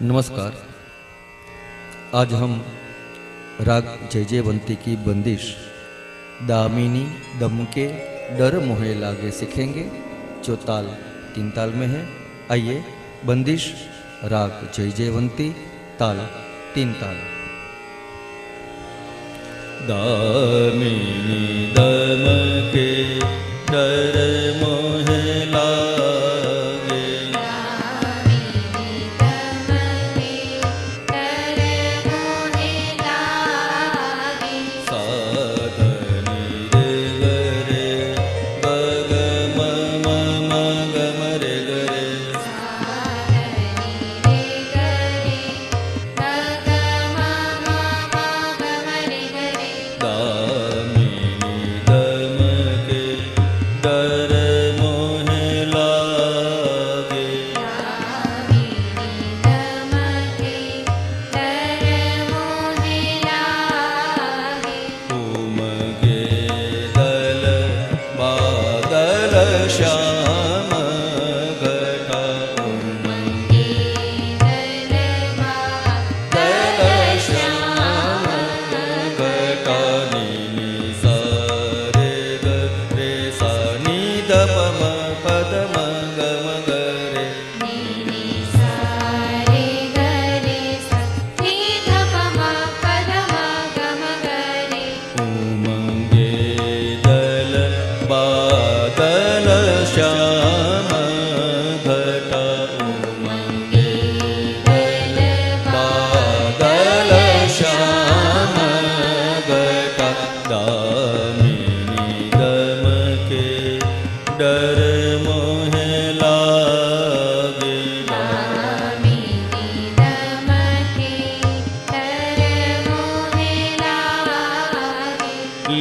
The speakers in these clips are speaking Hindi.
नमस्कार। आज हम राग जय जयवंती की बंदिश दामिनी दमके डर मोहे लागे सीखेंगे, जो ताल 3 ताल में है। आइए, बंदिश राग जय जयवंती, ताल 3 ताल। दामिनी दमके डर मोहे लागे, साधनी रे रे ग म म ग म रे ग रे, दामिनी दमके डर मोहे लागे, उमगे दल बादल श्याम घटा, दल श्याम घटा, नी सा रे ग रे सा नी द प म प द म ग म ग रे, उमगे दल बादल श्याम घटा, उमगे दल बादल श्याम घटा, दामिनी दमके डर मोहे लागे,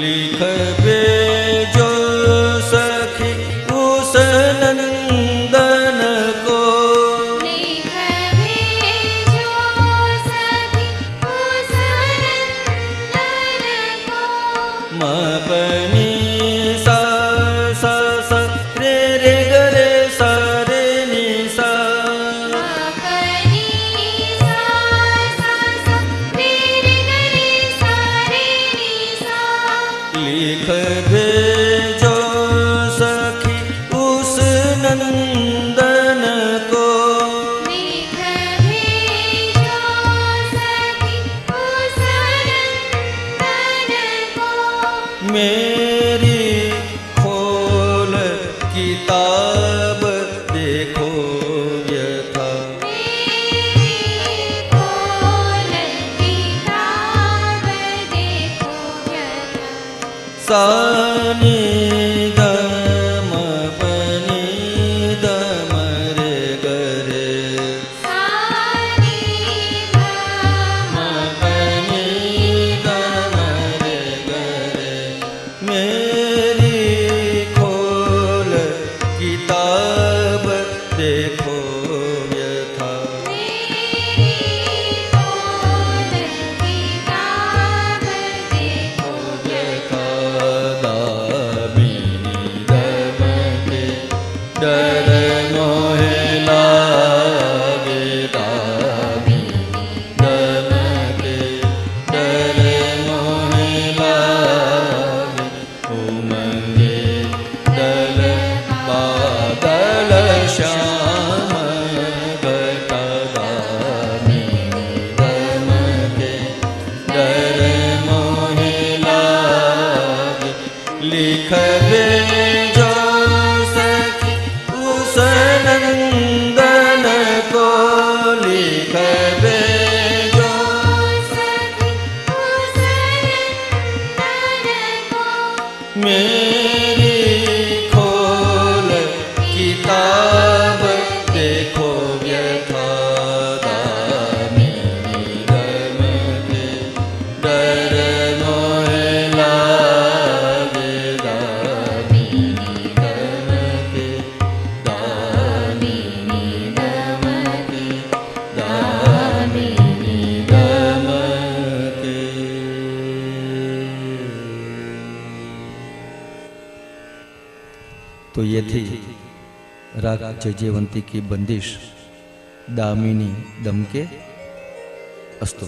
लिख बे जो सखी उस नंदन को, मपनी सा सा सा रे रे ग रे सा रे नी सा, लिख भेजो सखी उस नंदन को, मेरी खोल किताब देखो व्यथा, सानी दम पनी दम रे ग रे, म पनी दम रे ग रे, मेरी खोल किताब देखो व्यथा, व्यथा, दामिनी दमके डर मोहे लागे, दामिनी दमके डर मोहे लागे, उमगे दल बादल श्याम घटा, दामिनी दमके डर मोहे लागे, लिख भेजो सखी उस नंदन को, लिख भेजो मेरी खोल किताब देखो व्यथा, दामिनी दमके डर मोहे लागे, दामिनी दमके, दामिनी दमके, दामिनी दमके। तो ये थी राग जय जयवंती की बंदिश दामिनी दमके अस्तु।